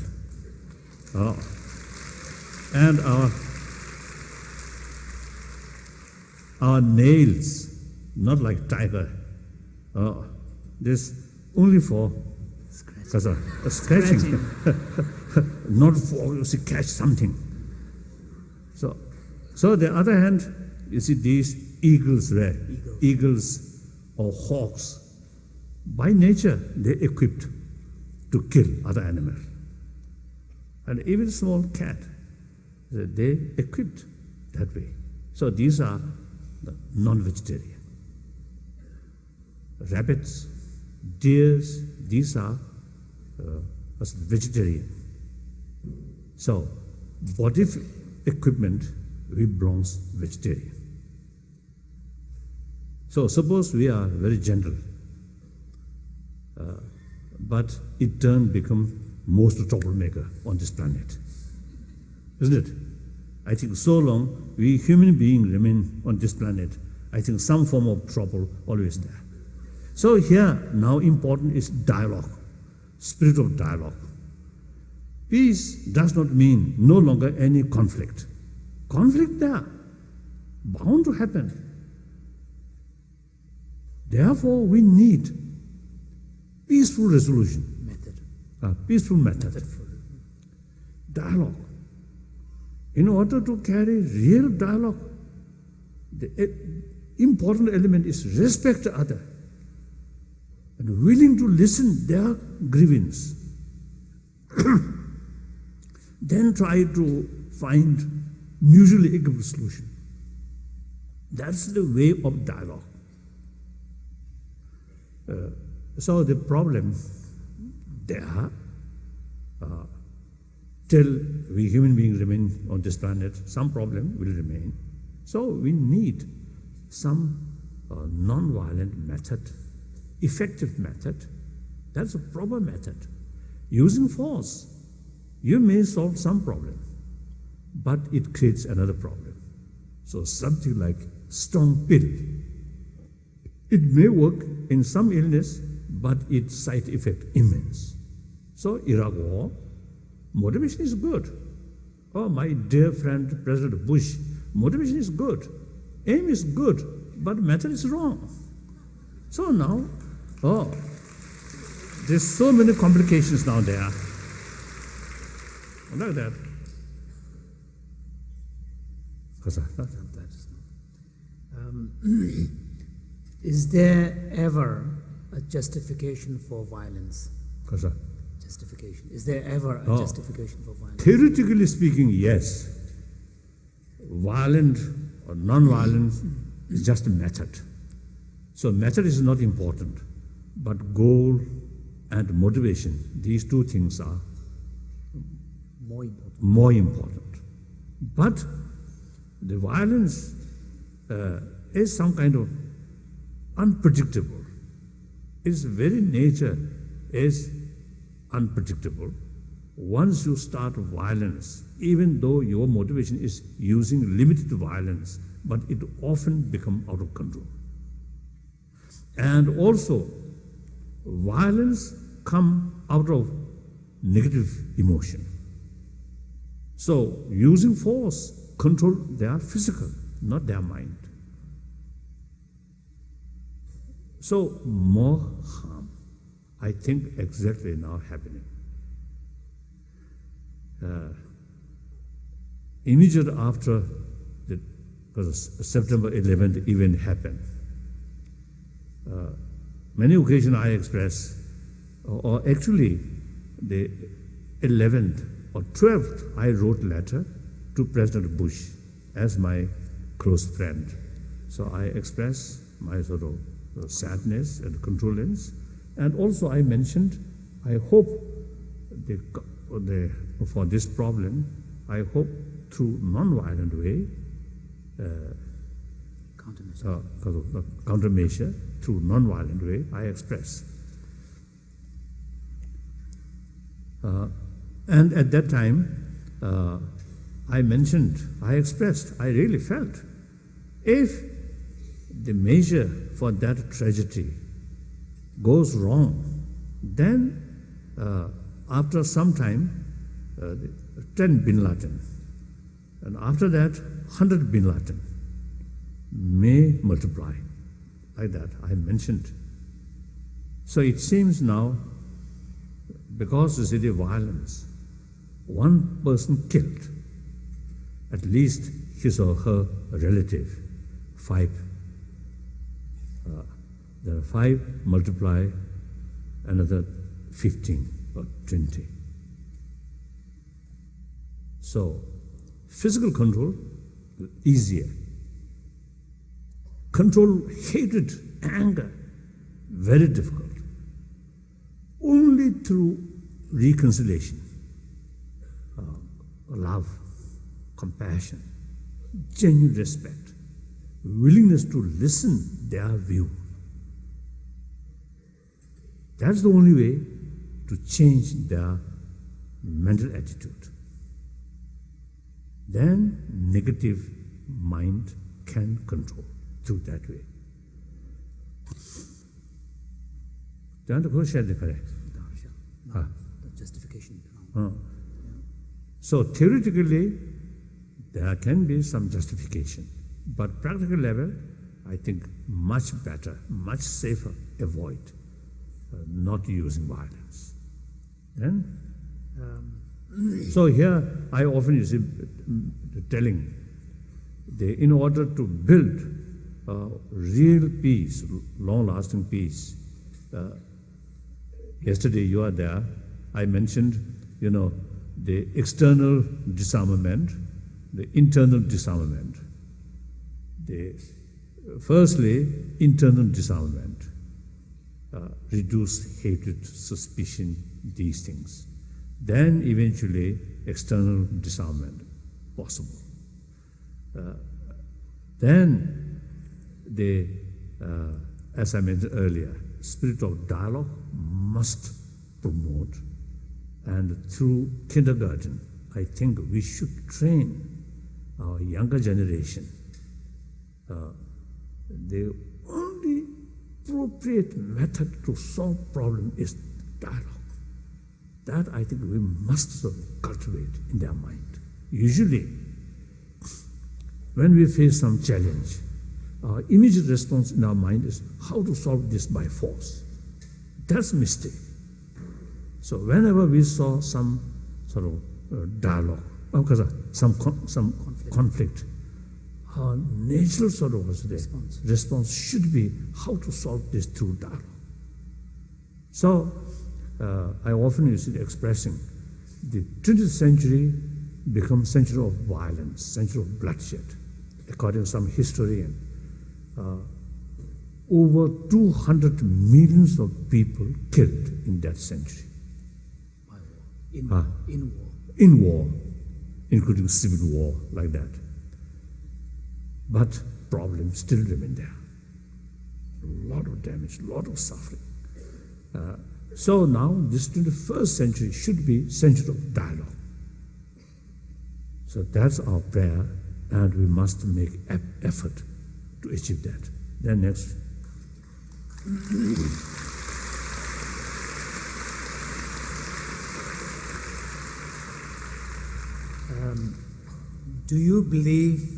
And our nails, not like tiger. This only for scratching. Not for to catch something. So the other hand, you see these eagles, right? Eagles or hawks, by nature they're equipped to kill other animals. And even small cat, they equipped that way. So these are the non-vegetarian. Rabbits, deers, these are vegetarian. So body equipment belongs vegetarian. So suppose we are very gentle, but it become most troublemaker on this planet, isn't it? I think so long we human beings remain on this planet, I think some form of trouble always there. So here now important is dialogue, spirit of dialogue. Peace does not mean no longer any conflict. Conflict there, bound to happen. Therefore, we need peaceful resolution. Peaceful method. Dialogue. In order to carry real dialogue, the important element is respect the other and willing to listen their grievance. Then try to find mutually agreeable solution. That's the way of dialogue. So the problem there, till we human beings remain on this planet, some problem will remain. So we need some non-violent method, effective method. That's a proper method. Using force, you may solve some problem, but it creates another problem. So something like strong pill, it may work in some illness, but its side effect immense. So Iraq war, motivation is good. Oh, my dear friend President Bush, motivation is good, aim is good, but method is wrong. So now, there's so many complications now there. Like that. Is there ever a justification for violence? Justification. Is there ever a justification for violence? Theoretically speaking, yes. Violent or non-violence is just a method. So method is not important, but goal and motivation, these two things are more important. But the violence is some kind of unpredictable. Its very nature is unpredictable. Once you start violence, even though your motivation is using limited violence, but it often becomes out of control. And also, violence comes out of negative emotion. So, using force, control their physical, not their mind. So, more harm, I think, exactly now happening. Immediately after the September 11th event happened, many occasions I expressed, or actually the 11th or 12th, I wrote a letter to President Bush as my close friend. So I expressed my sort of sadness and condolence, and also I mentioned, I hope for this problem, I hope through non-violent way, countermeasure, through non-violent way, I express. And at that time, I mentioned, I expressed, I really felt, if the measure for that tragedy goes wrong, then after some time, 10 bin Laden, and after that, 100 bin Laden may multiply. Like that, I mentioned. So it seems now, because the city of violence, one person killed, at least his or her relative, 5. There are 5 multiply another 15. or 20. So, physical control, easier. Control hatred, anger, very difficult. Only through reconciliation, love, compassion, genuine respect, willingness to listen their view. That's the only way to change their mental attitude. Then negative mind can control through that way. The justification. So theoretically, there can be some justification, but practical level, I think much better, much safer, avoid not using violence. Then, so here I often use telling, in order to build real peace, long-lasting peace. Yesterday you are there, I mentioned, the external disarmament, the internal disarmament. Firstly, internal disarmament, reduce hatred, suspicion, these things. Then eventually, external disarmament, possible. Then, as I mentioned earlier, spirit of dialogue must promote. And through kindergarten, I think we should train our younger generation. The only appropriate method to solve problem is dialogue. That I think we must sort of cultivate in their mind. Usually, when we face some challenge, our immediate response in our mind is how to solve this by force. That's a mistake. So whenever we saw some sort of dialogue, some conflict, our natural sort of response should be how to solve this through dialogue. So I often use it expressing the 20th century becomes century of violence, century of bloodshed. According to some historian, over 200 millions of people killed in that century. In war, including civil war, like that. But problems still remain there. A lot of damage, a lot of suffering. So now, this 21st century should be century of dialogue. So that's our prayer, and we must make effort to achieve that. Then next. Do you believe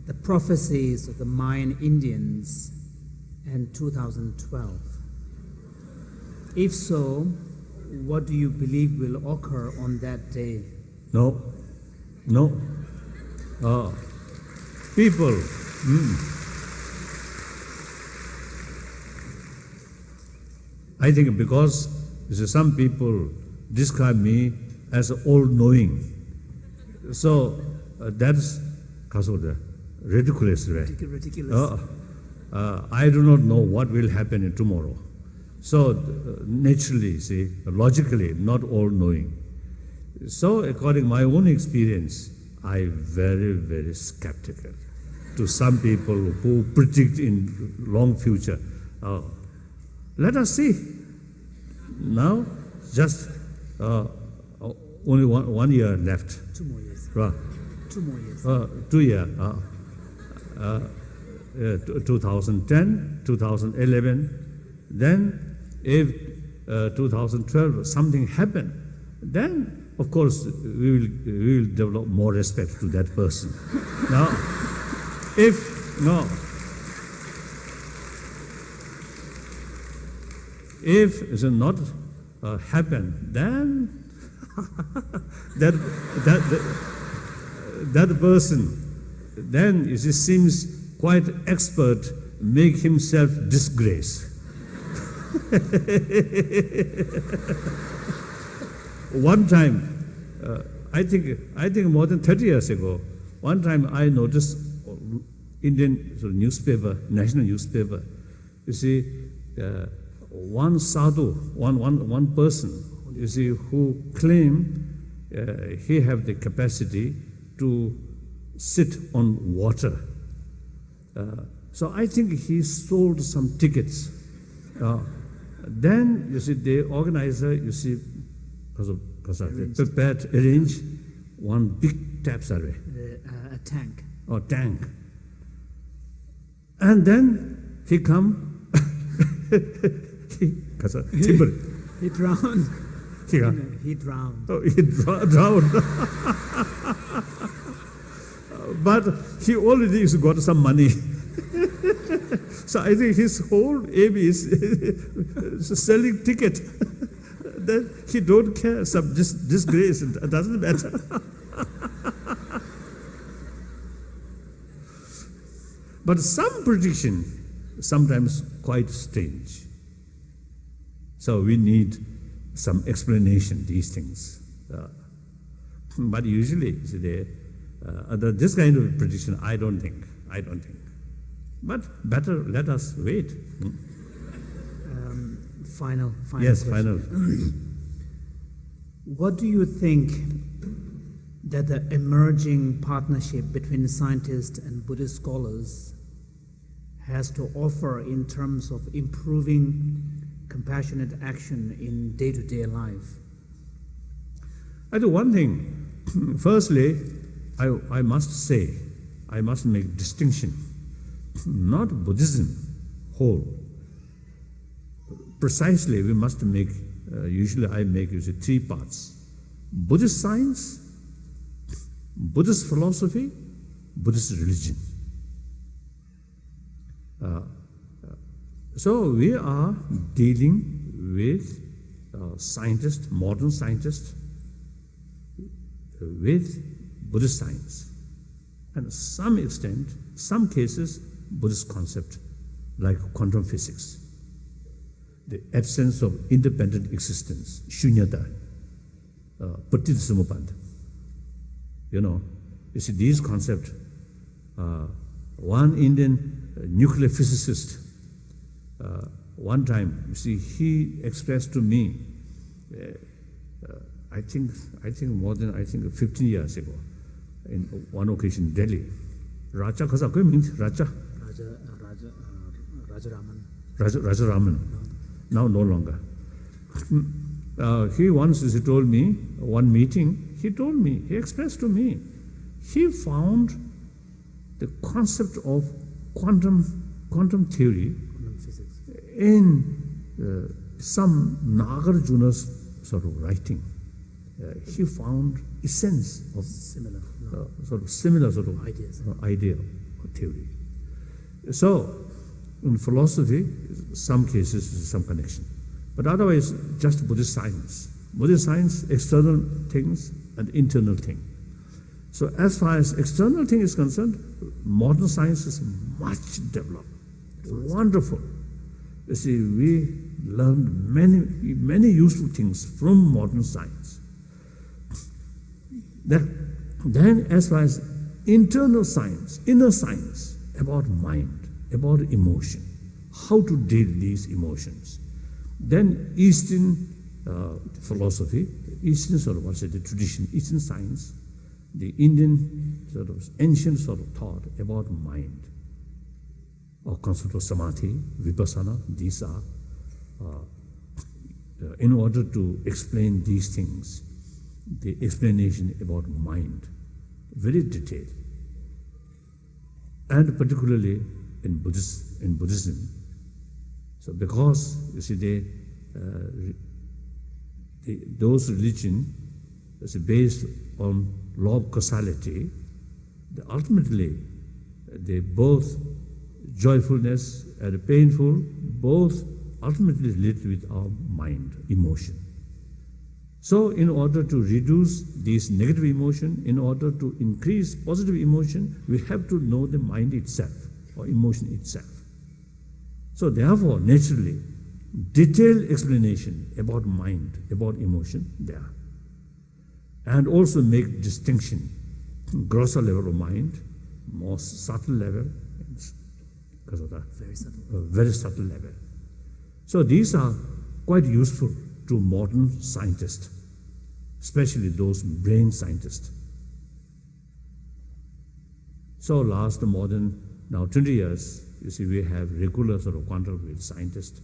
the prophecies of the Mayan Indians in 2012? If so, what do you believe will occur on that day? No. People. I think because some people describe me as all-knowing. So that's ridiculous, right? Ridiculous. I do not know what will happen in tomorrow. So naturally, logically, not all-knowing. So according to my own experience, I'm very, very skeptical to some people who predict in long future. Let us see. Now, just only one year left. 2 more years. 2 more years. 2 years. 2010, 2011. Then, if 2012 something happened, then of course we will develop more respect to that person. Now, if it not happen, then that person then it seems quite expert, make himself disgrace. One time, I think more than 30 years ago, one time I noticed Indian newspaper, national newspaper. You see, one sadhu, one person, you see, who claimed he have the capacity to sit on water. So I think he sold some tickets. Then, you see, the organizer, you see, prepared, arranged one big tap survey. A tank. Or tank. And then he come, He drowned. He drowned. Oh, he drowned. But he already got some money. So I think his whole aim is selling ticket. Then he don't care, some disgrace, it doesn't matter. But some prediction, sometimes quite strange. So we need some explanation, these things. But usually, this kind of prediction, I don't think. But better let us wait. Final yes, question. final. What do you think that the emerging partnership between scientists and Buddhist scholars has to offer in terms of improving compassionate action in day-to-day life? I do one thing. Firstly, I must say, I must make distinction. Not Buddhism whole. Precisely, we must make, usually I make three parts. Buddhist science, Buddhist philosophy, Buddhist religion. So we are dealing with scientists, modern scientists, with Buddhist science. And to some extent, some cases, Buddhist concept, like quantum physics, the absence of independent existence, shunyata, patidsamupad. You see these concepts, one Indian nuclear physicist, one time, you see, he expressed to me, I think more than 15 years ago, in one occasion in Delhi. Raja Khasa, means Raja? Rajaraman. Now no longer. He once, he told me, one meeting, he expressed to me, he found the concept of quantum theory in some Nagarjuna's sort of writing. He found essence of similar sort of idea or theory. So, in philosophy, some cases, some connection. But otherwise, just Buddhist science. Buddhist science, external things and internal thing. So as far as external thing is concerned, modern science is much developed. Wonderful. You see, we learned many useful things from modern science. Then as far as internal science, inner science, about mind, about emotion, how to deal with these emotions. Then Eastern philosophy, Eastern sort of, the tradition, Eastern science, the Indian sort of ancient sort of thought about mind, or concept of samadhi, vipassana, these are, in order to explain these things, the explanation about mind, very detailed. And particularly in Buddhism. So because, you see, those religion is based on law of causality, ultimately they both joyfulness and painful, both ultimately related with our mind, emotion. So in order to reduce these negative emotion, in order to increase positive emotion, we have to know the mind itself, or emotion itself. So therefore, naturally, detailed explanation about mind, about emotion there. And also make distinction, grosser level of mind, more subtle level, because of that. Very subtle. Very subtle level. So these are quite useful to modern scientists, especially those brain scientists. So last more than now 20 years, you see, we have regular sort of contact with scientists.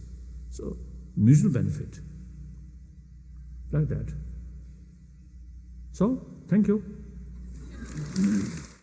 So mutual benefit, like that. So, thank you.